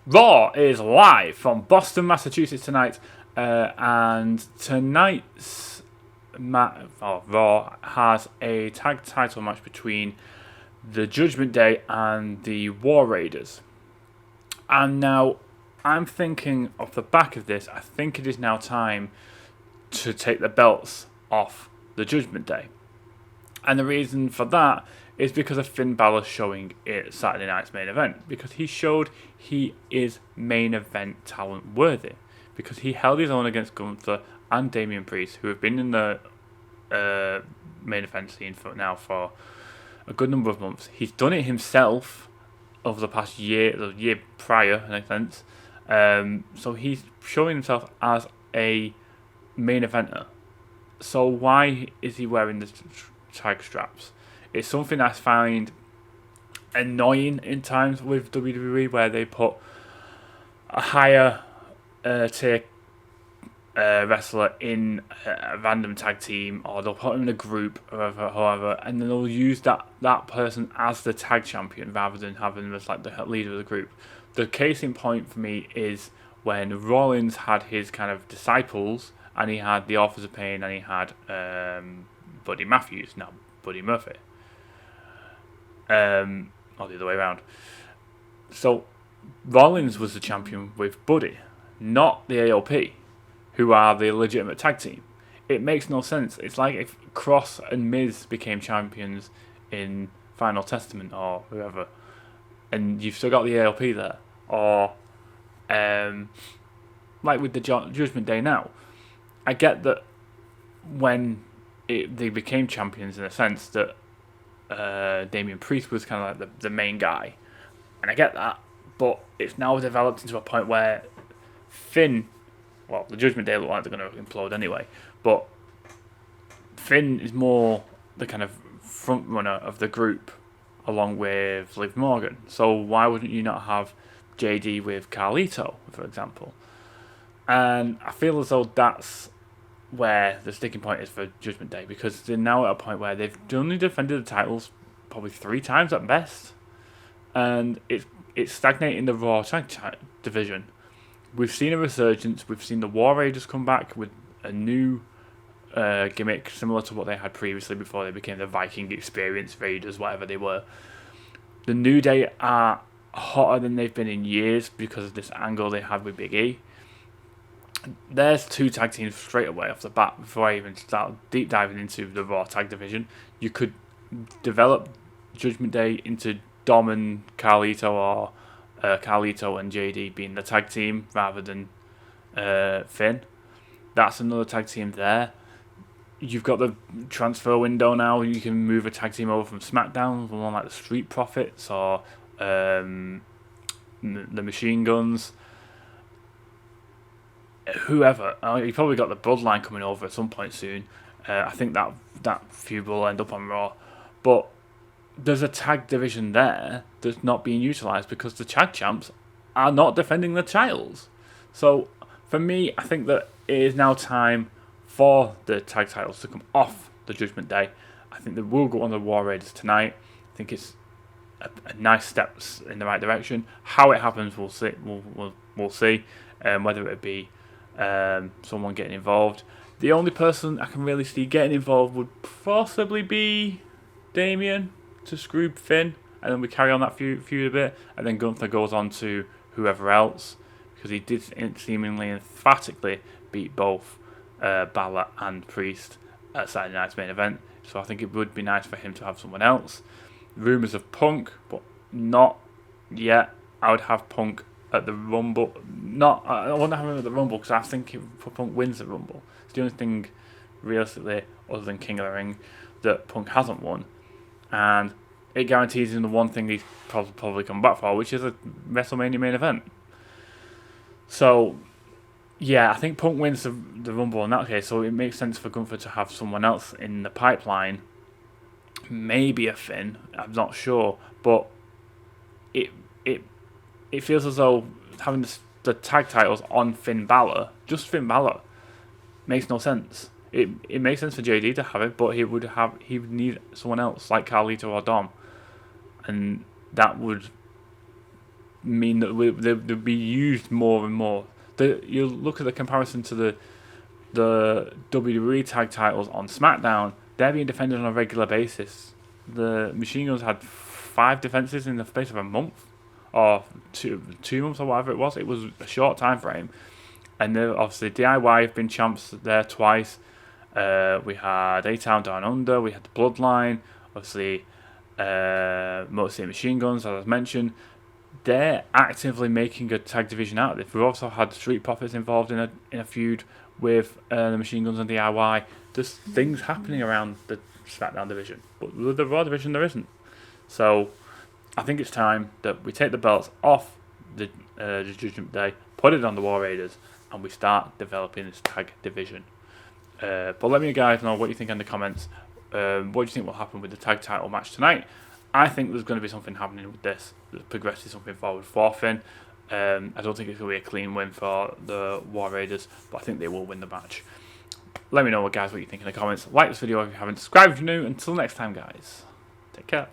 Raw is live from Boston, Massachusetts tonight, and tonight's Raw has a tag title match between the Judgment Day and the War Raiders. And now, I'm thinking off the back of this, I think it is now time to take the belts off the Judgment Day. And the reason for that is because of Finn Balor showing it Saturday night's main event. Because he showed he is main event talent worthy. Because he held his own against Gunther and Damian Priest, who have been in the main event scene for a good number of months. He's done it himself over the past year, the year prior, in a sense. So he's showing himself as a main eventer. So why is he wearing the tag straps? It's something I find annoying in times with WWE, where they put a higher tier wrestler in a random tag team, or they'll put him in a group, or however, and then they'll use that person as the tag champion rather than having him as like the leader of the group. The case in point for me is when Rollins had his kind of disciples, and he had the Authors of Pain, and he had Buddy Matthews, now Buddy Murphy. Or the other way around. So Rollins was the champion with Buddy, not the AOP, who are the legitimate tag team. It makes no sense. It's like if Cross and Miz became champions in Final Testament or whoever, and you've still got the AOP there. Or like with the Judgment Day now. I get that when they became champions, in a sense that Damian Priest was kind of like the main guy, and I get that, but it's now developed into a point where Finn, well, the Judgment Day look like they're going to implode anyway, but Finn is more the kind of front runner of the group, along with Liv Morgan. So why wouldn't you not have JD with Carlito, for example? And I feel as though that's where the sticking point is for Judgment Day, because they're now at a point where they've only defended the titles probably 3 times at best, and it's stagnating the Raw tag division. We've seen a resurgence. We've seen the War Raiders come back with a new gimmick similar to what they had previously before they became the Viking Experience Raiders, whatever they were. The New Day are hotter than they've been in years because of this angle they had with Big E. There's 2 tag teams straight away off the bat before I even start deep diving into the Raw tag division. You could develop Judgment Day into Dom and Carlito, or Carlito and JD being the tag team rather than Finn. That's another tag team there. You've got the transfer window now. You can move a tag team over from SmackDown, from one like the Street Profits or the Machine Guns. Whoever. You probably got the Bloodline coming over at some point soon. I think that feud will end up on Raw. But there's a tag division there that's not being utilised because the tag champs are not defending the titles. So for me, I think that it is now time for the tag titles to come off the Judgment Day. I think they will go on the War Raiders tonight. I think it's a nice steps in the right direction. How it happens, we'll see. We'll see. Whether it be someone getting involved. The only person I can really see getting involved would possibly be Damian to screw Finn, and then we carry on that feud a bit, and then Gunther goes on to whoever else, because he did seemingly emphatically beat both Balor and Priest at Saturday night's main event. So I think it would be nice for him to have someone else. Rumours of Punk, but not yet. I would have Punk at the Rumble. I wouldn't have him at the Rumble because I think Punk wins the Rumble. It's the only thing, realistically, other than King of the Ring, that Punk hasn't won. And it guarantees him the one thing he's probably come back for, which is a WrestleMania main event. So, yeah, I think Punk wins the Rumble in that case, so it makes sense for Gunther to have someone else in the pipeline. Maybe a Finn, I'm not sure, but it feels as though having the tag titles on Finn Balor, just Finn Balor, makes no sense. It makes sense for JD to have it, but he would need someone else like Carlito or Dom, and that would mean that they'll be used more and more. You look at the comparison to the WWE tag titles on SmackDown, they're being defended on a regular basis. The Machine Guns had 5 defenses in the space of a month, or two months, or whatever it was. It was a short time frame. And then obviously DIY have been champs there twice. We had A-Town Down Under, we had the Bloodline, obviously Motor City Machine Guns, as I mentioned. They're actively making a tag division out of this. We've also had Street Profits involved in a feud with the Machine Guns and DIY. There's things happening around the SmackDown division, but with the Raw division there isn't. So I think it's time that we take the belts off the Judgement Day, put it on the War Raiders, and we start developing this tag division. But let me guys know what you think in the comments. What do you think will happen with the tag title match tonight? I think there's going to be something happening with this that progresses something forward for Finn. I don't think it's going to be a clean win for the War Raiders, but I think they will win the match. Let me know, guys, what you think in the comments. Like this video if you haven't. Subscribe if you're new. Until next time, guys. Take care.